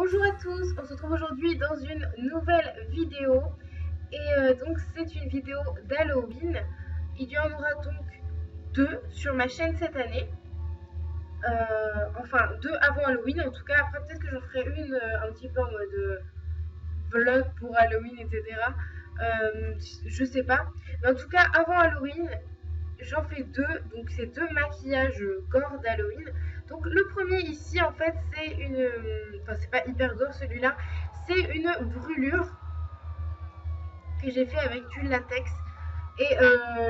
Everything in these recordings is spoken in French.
Bonjour à tous, on se retrouve aujourd'hui dans une nouvelle vidéo donc c'est une vidéo d'Halloween. Il y en aura donc deux sur ma chaîne cette année, enfin deux avant Halloween en tout cas. Après peut-être que j'en ferai une un petit peu en mode vlog pour Halloween, etc. Je sais pas, mais en tout cas avant Halloween j'en fais deux, donc c'est deux maquillages gore d'Halloween. Donc le premier ici en fait c'est une, enfin c'est pas hyper gore celui-là, c'est une brûlure que j'ai fait avec du latex. Et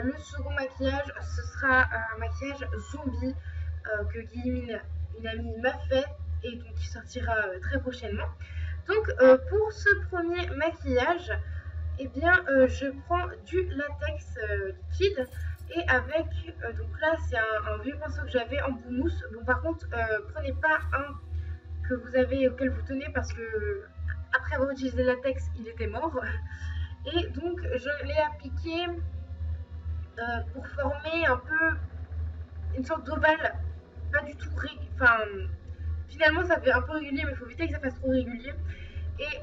le second maquillage ce sera un maquillage zombie que Guillemine, une amie, m'a fait et donc qui sortira très prochainement. Donc pour ce premier maquillage, eh bien je prends du latex liquide et avec, donc là c'est un vieux pinceau que j'avais en bout mousse. Bon par contre prenez pas un que vous avez auquel vous tenez parce que après avoir utilisé le latex il était mort. Et donc je l'ai appliqué pour former un peu une sorte d'ovale, pas du tout enfin finalement ça fait un peu régulier mais il faut éviter que ça fasse trop régulier. Et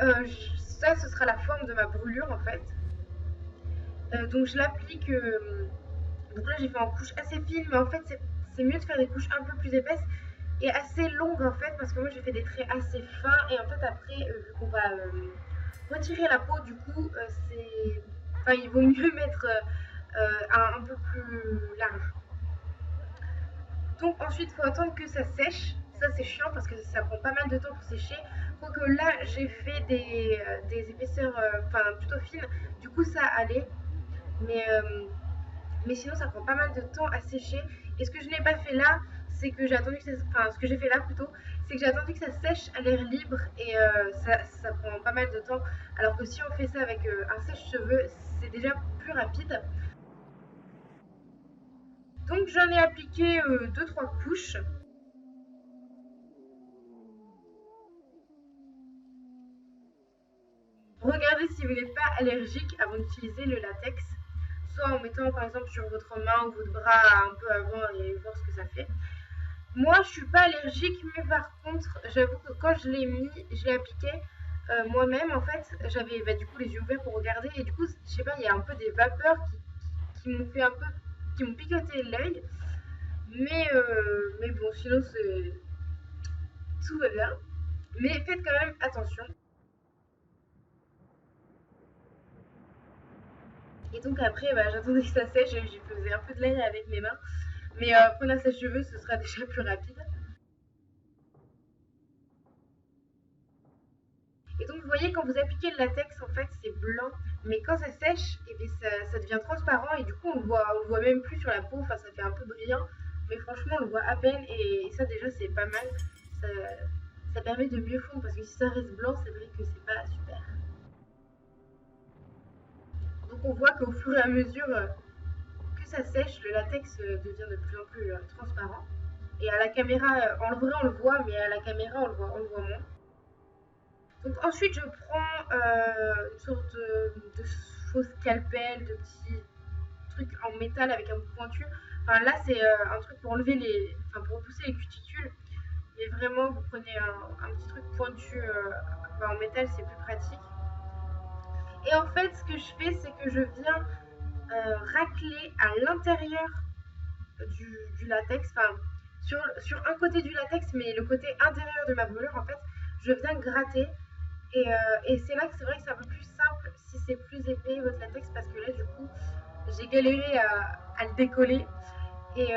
ça ce sera la forme de ma brûlure en fait. Donc je l'applique, donc là j'ai fait en couche assez fine, mais en fait c'est mieux de faire des couches un peu plus épaisses et assez longues en fait, parce que moi j'ai fait des traits assez fins et en fait après vu qu'on va retirer la peau, du coup c'est, enfin il vaut mieux mettre un peu plus large. Donc ensuite il faut attendre que ça sèche. Ça c'est chiant parce que ça prend pas mal de temps pour sécher. Quoique là j'ai fait des épaisseurs enfin plutôt fines, du coup ça allait. Mais mais sinon ça prend pas mal de temps à sécher. Et ce que je n'ai pas fait là, c'est que j'ai attendu que ça, enfin ce que j'ai fait là plutôt, c'est que j'ai attendu que ça sèche à l'air libre et ça prend pas mal de temps. Alors que si on fait ça avec un sèche-cheveux, c'est déjà plus rapide. Donc j'en ai appliqué 2-3 couches. Regardez si vous n'êtes pas allergique avant d'utiliser le latex, soit en mettant par exemple sur votre main ou votre bras un peu avant et voir ce que ça fait. Moi, je suis pas allergique, mais par contre, j'avoue que quand je l'ai mis, je l'ai appliqué moi-même. En fait, j'avais du coup les yeux ouverts pour regarder, et du coup, je sais pas, il y a un peu des vapeurs qui m'ont fait un peu, qui m'ont picoté l'œil. Mais bon, sinon, tout va bien. Mais faites quand même attention. Et donc après, bah, j'attendais que ça sèche, j'y faisais un peu de l'air avec mes mains. Mais prenez un sèche-cheveux, ce sera déjà plus rapide. Et donc vous voyez quand vous appliquez le latex en fait c'est blanc, mais quand ça sèche et bien, ça devient transparent et du coup on le voit même plus sur la peau, enfin ça fait un peu brillant, mais franchement on le voit à peine et ça déjà c'est pas mal, ça, ça permet de mieux fondre parce que si ça reste blanc c'est vrai que c'est pas super. Donc on voit qu'au fur et à mesure que ça sèche, le latex devient de plus en plus transparent. Et à la caméra, en vrai on le voit, mais à la caméra on le voit moins. Donc ensuite je prends une sorte de faux scalpel, de petits trucs en métal avec un bout pointu. Enfin là c'est un truc pour enlever les, enfin pour repousser les cuticules. Mais vraiment vous prenez un petit truc pointu en métal, c'est plus pratique. Et en fait ce que je fais c'est que je viens racler à l'intérieur du latex, enfin sur un côté du latex mais le côté intérieur de ma brûlure en fait, je viens gratter. Et c'est là que c'est vrai que c'est un peu plus simple si c'est plus épais votre latex parce que là du coup j'ai galéré à le décoller et,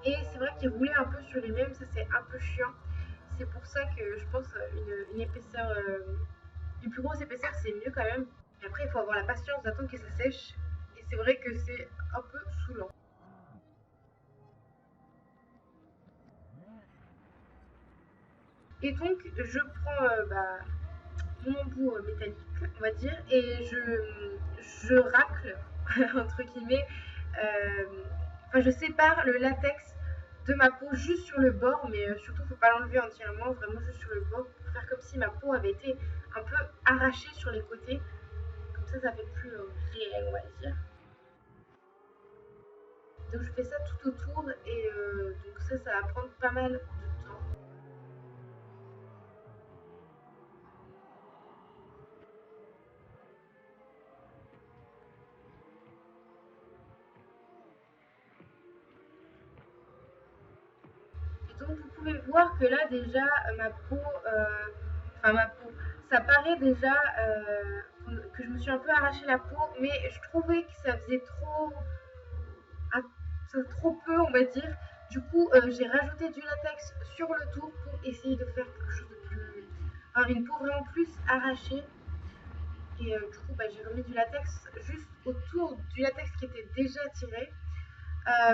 c'est vrai qu'il roulait un peu sur les mêmes, ça c'est un peu chiant. C'est pour ça que je pense une épaisseur, une plus grosse épaisseur c'est mieux quand même. Et après il faut avoir la patience d'attendre que ça sèche et c'est vrai que c'est un peu saoulant. Et donc je prends mon embout métallique, on va dire, et je racle, entre guillemets, enfin je sépare le latex de ma peau juste sur le bord, mais surtout faut pas l'enlever entièrement, vraiment juste sur le bord, pour faire comme si ma peau avait été un peu arrachée sur les côtés, comme ça fait plus réel, on va dire. Donc je fais ça tout autour, et donc ça va prendre pas mal de temps. Donc vous pouvez voir que là déjà ma peau, enfin ma peau, ça paraît déjà que je me suis un peu arraché la peau, mais je trouvais que ça faisait ah, trop peu on va dire. Du coup j'ai rajouté du latex sur le tout pour essayer de faire quelque chose de plus, enfin une peau vraiment plus arrachée. Et du coup j'ai remis du latex juste autour du latex qui était déjà tiré.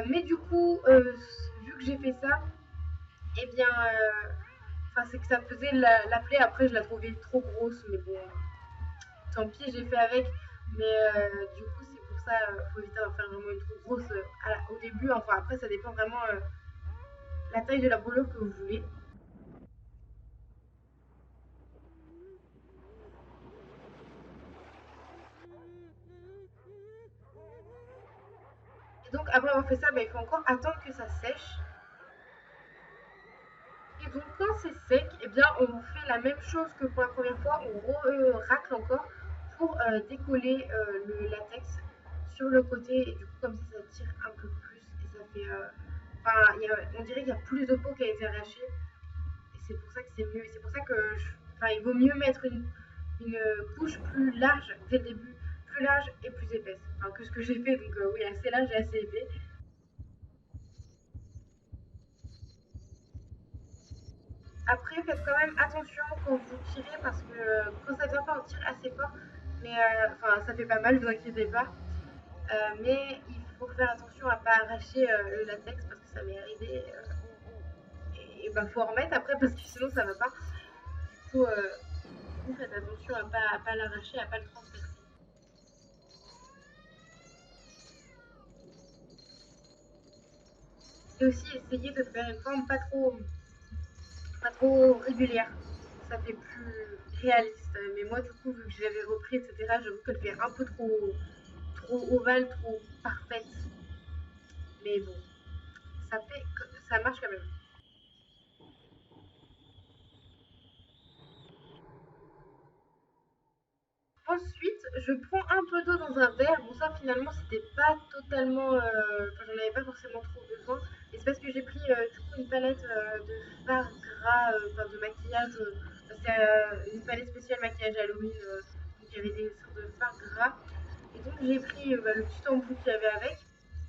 Mais du coup vu que j'ai fait ça, et bien enfin, c'est que ça faisait la plaie. Après, je la trouvais trop grosse, mais bon, tant pis, j'ai fait avec. Mais du coup, c'est pour ça, faut éviter d'en faire vraiment une trop grosse au début. Enfin, après, ça dépend vraiment la taille de la brûlure que vous voulez. Et donc, après avoir fait ça, il faut encore attendre que ça sèche. Et donc, quand c'est sec, eh bien, on fait la même chose que pour la première fois. On racle encore pour décoller le latex sur le côté. Et du coup, comme ça tire un peu plus. Et ça fait. Enfin, on dirait qu'il y a plus de peau qui a été arrachée. Et c'est pour ça que c'est mieux. Et c'est pour ça que. Enfin, il vaut mieux mettre une couche plus large dès le début. Plus large et plus épaisse. Enfin, que ce que j'ai fait. Donc, oui, assez large et assez épais. Après, faites quand même attention quand vous tirez parce que quand ça vient pas, on tire assez fort. Mais enfin, ça fait pas mal, vous inquiétez pas. Mais il faut faire attention à pas arracher le latex parce que ça m'est arrivé. Et bah, faut en remettre après parce que sinon ça va pas. Du coup faites attention à pas l'arracher, à pas le transpercer. Et aussi essayer de faire une forme pas trop régulière. Ça fait plus réaliste. Mais moi, du coup, vu que je l'avais repris, etc., j'avoue qu'elle fait un peu trop ovale, trop parfaite. Mais bon, ça marche quand même. Ensuite, je prends un peu d'eau dans un verre. Bon, ça finalement, c'était pas totalement. Enfin, j'en avais pas forcément trop besoin. Et c'est parce que j'ai pris du coup une palette de fard gras, enfin de maquillage. C'est une palette spéciale maquillage Halloween. Donc il y avait des sortes de fard gras. Et donc j'ai pris le petit embout qu'il y avait avec.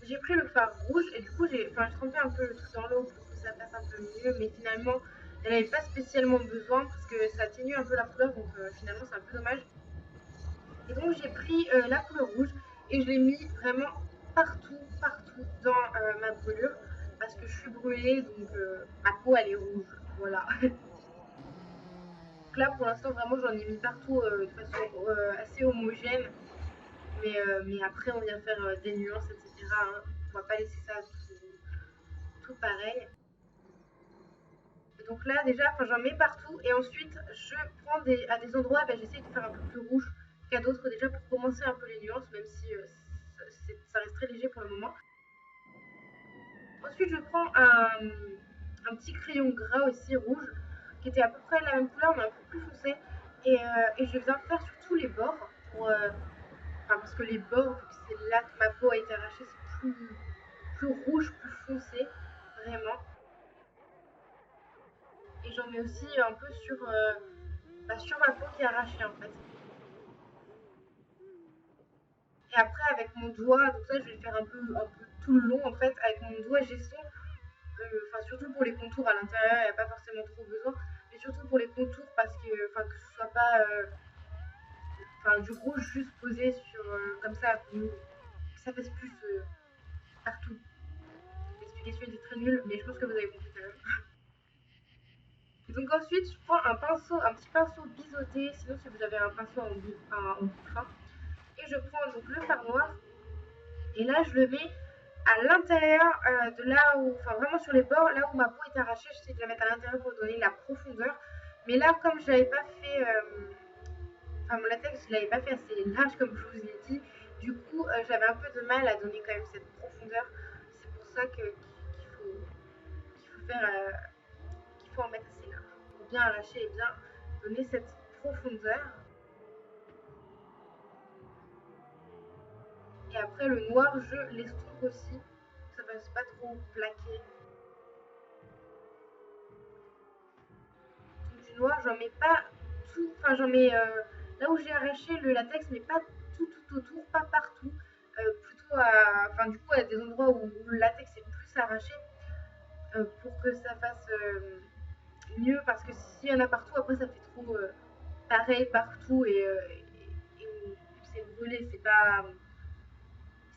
J'ai pris le fard rouge et du coup j'ai trempé un peu le truc dans l'eau pour que ça passe un peu mieux. Mais finalement, elle n'avait pas spécialement besoin parce que ça atténue un peu la couleur. Donc finalement, c'est un peu dommage. Et donc j'ai pris la couleur rouge et je l'ai mis vraiment partout dans ma brûlure parce que je suis brûlée donc ma peau elle est rouge. Voilà. Donc là pour l'instant vraiment j'en ai mis partout de façon assez homogène. Mais après on vient faire des nuances etc. Hein. On va pas laisser ça tout pareil. Donc là déjà j'en mets partout et ensuite je prends à des endroits j'essaie de faire un peu plus rouge qu'à d'autres déjà pour commencer un peu les nuances même si ça reste très léger pour le moment. Ensuite je prends un petit crayon gras aussi rouge qui était à peu près la même couleur mais un peu plus foncé et je viens faire sur tous les bords pour, enfin, parce que les bords vu que c'est là que ma peau a été arrachée c'est plus rouge, plus foncé vraiment. Et j'en mets aussi un peu sur ma peau qui est arrachée en fait. Et après avec mon doigt, donc ça je vais faire un peu tout le long en fait, avec mon doigt gesson, enfin surtout pour les contours à l'intérieur, il n'y a pas forcément trop besoin, mais surtout pour les contours parce que ce soit pas du rouge juste posé sur comme ça, que ça fasse plus partout. L'explication était très nulle, mais je pense que vous avez compris quand même. Et donc ensuite je prends un petit pinceau biseauté, sinon si vous avez un pinceau en bout fin, et je prends donc le fard noir. Et là, je le mets à l'intérieur de là où, enfin vraiment sur les bords, là où ma peau est arrachée, j'essaie de la mettre à l'intérieur pour donner la profondeur. Mais là, comme je l'avais pas fait, enfin mon latex, je l'avais pas fait assez large comme je vous ai dit, du coup j'avais un peu de mal à donner quand même cette profondeur. C'est pour ça qu'il faut faire, qu'il faut en mettre assez large pour bien arracher et bien donner cette profondeur. Et après le noir, je l'estompe aussi, que ça fasse pas trop plaqué. du noir, j'en mets pas tout, enfin j'en mets là où j'ai arraché le latex, mais pas tout autour, pas partout, plutôt à, enfin du coup à des endroits où le latex est plus arraché pour que ça fasse mieux, parce que s'il y en a partout, après ça fait trop pareil partout et c'est brûlé, c'est pas,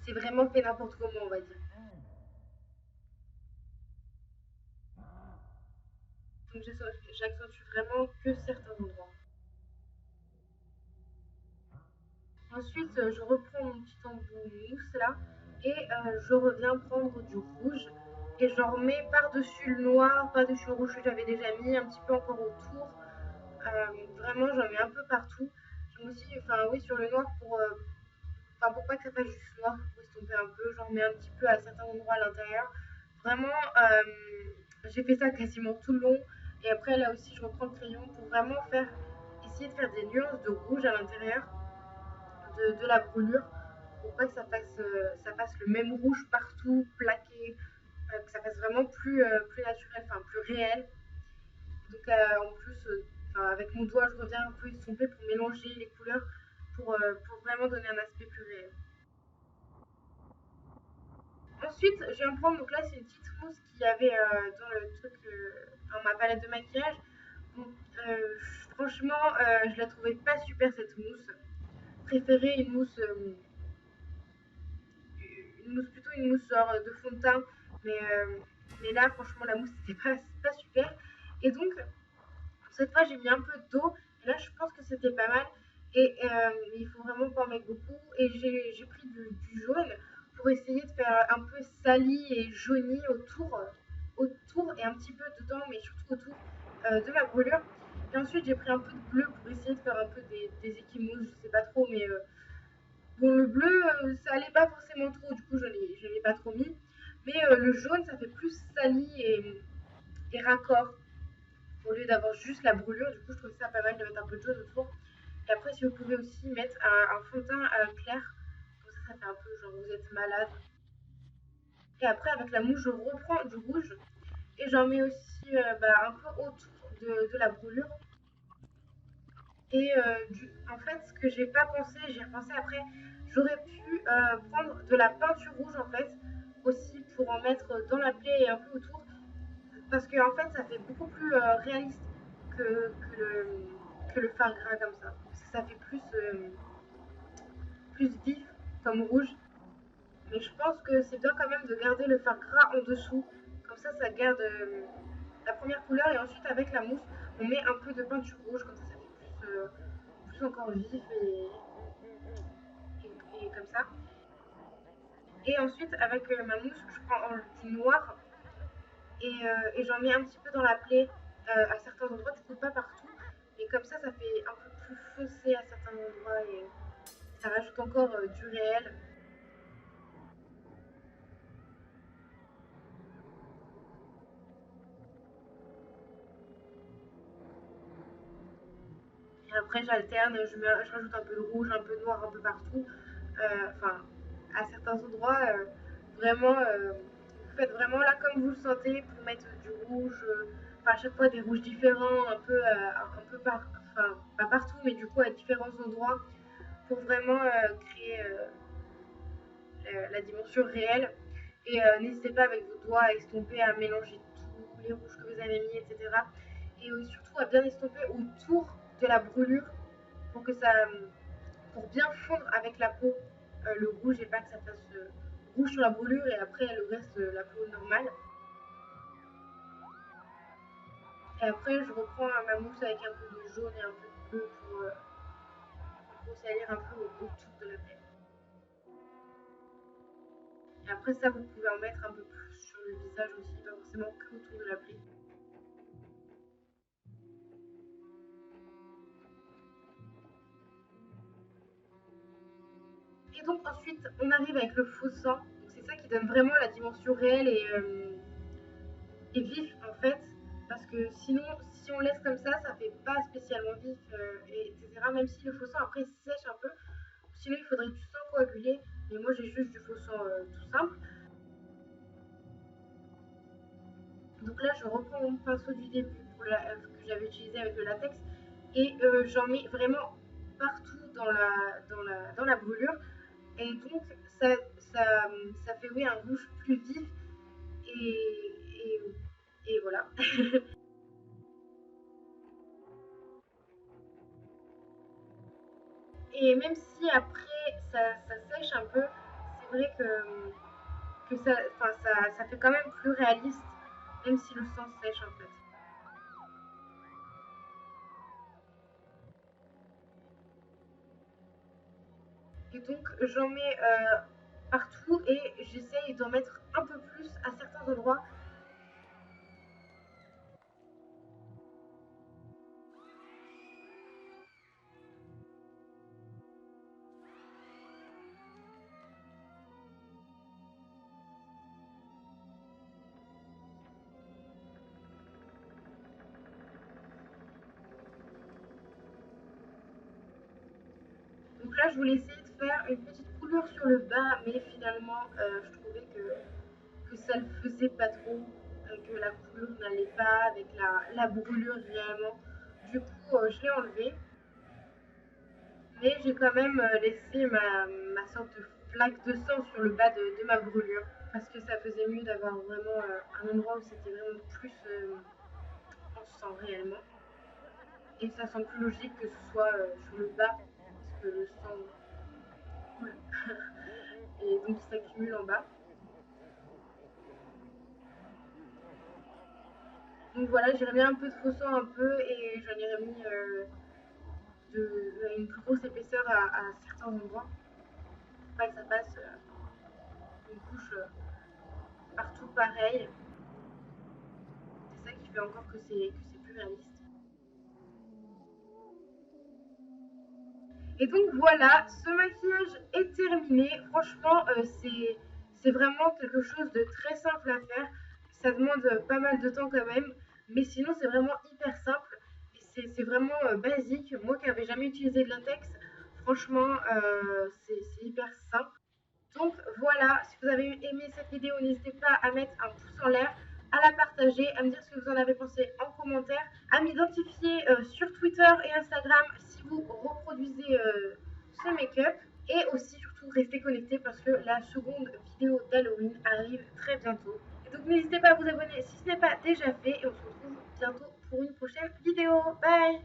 c'est vraiment fait n'importe comment, on va dire. Donc j'accentue vraiment que certains endroits. Ensuite, je reprends mon petit embout mousse là et je reviens prendre du rouge et j'en remets par-dessus le noir, par-dessus le rouge que j'avais déjà mis, un petit peu encore autour. Vraiment, j'en mets un peu partout. Je mets aussi, enfin oui, sur le noir pour pas que ça fasse juste noir, pour estomper un peu. J'en mets un petit peu à certains endroits à l'intérieur. Vraiment, j'ai fait ça quasiment tout le long. Et après, là aussi, je reprends le crayon pour vraiment essayer de faire des nuances de rouge à l'intérieur de la brûlure pour pas que ça fasse le même rouge partout, plaqué, que ça fasse vraiment plus naturel, enfin plus réel. Donc en plus, avec mon doigt, je reviens un peu estomper pour mélanger les couleurs pour vraiment donner un aspect plus réel. Ensuite, je viens prendre, donc là c'est une petite mousse qu'il y avait dans le truc, dans ma palette de maquillage. Bon, franchement, je la trouvais pas super cette mousse. Préférée une mousse genre de fond de teint, mais là franchement la mousse c'était pas super. Et donc cette fois j'ai mis un peu d'eau, et là je pense que c'était pas mal. Et il faut vraiment pas en mettre beaucoup. Et j'ai pris du jaune pour essayer de faire un peu sali et jauni autour et un petit peu dedans, mais surtout autour de ma brûlure. Et ensuite j'ai pris un peu de bleu pour essayer de faire un peu des échymoses, je sais pas trop, mais bon, le bleu, ça allait pas forcément trop, du coup je l'ai pas trop mis. Mais le jaune, ça fait plus sali et raccord au lieu d'avoir juste la brûlure. Du coup, je trouvais ça pas mal de mettre un peu de jaune autour. Et après, si vous pouvez aussi mettre un fond de teint clair, comme ça fait un peu genre vous êtes malade. Et après, avec la mousse, je reprends du rouge et j'en mets aussi un peu autour de la brûlure. Et en fait, ce que j'ai pas pensé, j'ai repensé après, j'aurais pu prendre de la peinture rouge en fait, aussi pour en mettre dans la plaie et un peu autour, parce que en fait, ça fait beaucoup plus réaliste que le fard gras comme ça. Parce que ça fait plus vif comme rouge. Mais je pense que c'est bien quand même de garder le fard gras en dessous. Comme ça garde la première couleur et ensuite avec la mousse, on met un peu de peinture rouge, comme ça fait plus encore vif et comme ça. Et ensuite, avec ma mousse, je prends du noir et j'en mets un petit peu dans la plaie à certains endroits, du coup pas partout. Mais comme ça fait un peu plus foncé à certains endroits et ça rajoute encore du réel. Et après, j'alterne, je rajoute un peu de rouge, un peu de noir, un peu partout. Enfin, à certains endroits, vraiment, vous faites vraiment là comme vous le sentez pour mettre du rouge. Enfin, à chaque fois des rouges différents, enfin, pas partout, mais du coup à différents endroits pour vraiment créer la dimension réelle. Et n'hésitez pas avec vos doigts à estomper, à mélanger tous les rouges que vous avez mis, etc. Et surtout à bien estomper autour de la brûlure pour que ça, pour bien fondre avec la peau le rouge et pas que ça fasse rouge sur la brûlure et après le reste la peau normale. Et après je reprends ma mousse avec un peu de jaune et un peu de bleu pour salir un peu autour de la plaie. Et après ça vous pouvez en mettre un peu plus sur le visage aussi, pas forcément que autour de la plaie. Et donc ensuite on arrive avec le faux sang. C'est ça qui donne vraiment la dimension réelle et vif en fait. Parce que sinon, si on laisse comme ça fait pas spécialement vif, etc. Même si le faux sang après sèche un peu. Sinon, il faudrait du sang coagulé. Mais moi, j'ai juste du faux sang tout simple. Donc là, je reprends mon pinceau du début pour que j'avais utilisé avec le latex. Et j'en mets vraiment partout dans la brûlure. Et donc ça fait oui, un rouge plus vif et, et, et voilà. Et même si après ça sèche un peu, c'est vrai que ça fait quand même plus réaliste, même si le sang sèche en fait. Et donc j'en mets partout et j'essaye d'en mettre un peu plus à certains endroits. Donc là je voulais essayer de faire une petite couleur sur le bas, mais finalement je trouvais que ça le faisait pas trop, que la couleur n'allait pas avec la brûlure réellement. Du coup je l'ai enlevé. Mais j'ai quand même laissé ma sorte de flaque de sang sur le bas de ma brûlure. Parce que ça faisait mieux d'avoir vraiment un endroit où c'était vraiment plus en sang réellement. Et ça semble plus logique que ce soit sur le bas, parce que le sang coule. Et donc il s'accumule en bas. Donc voilà, j'ai remis un peu de faux sang un peu et j'en ai remis une plus grosse épaisseur à certains endroits. Pour pas que ça passe une couche partout pareil. C'est ça qui fait encore que c'est plus réaliste. Et donc voilà, ce maquillage est terminé. Franchement, c'est vraiment quelque chose de très simple à faire. Ça demande pas mal de temps quand même, mais sinon c'est vraiment hyper simple. C'est vraiment basique. Moi qui n'avais jamais utilisé de latex, franchement, c'est hyper simple. Donc voilà, si vous avez aimé cette vidéo, n'hésitez pas à mettre un pouce en l'air, à la partager, à me dire ce que vous en avez pensé en commentaire, à m'identifier sur Twitter et Instagram si vous reproduisez ce make-up. Et aussi surtout restez connectés parce que la seconde vidéo d'Halloween arrive très bientôt. Et donc n'hésitez pas à vous abonner si ce n'est pas déjà fait et on se retrouve bientôt pour une prochaine vidéo. Bye!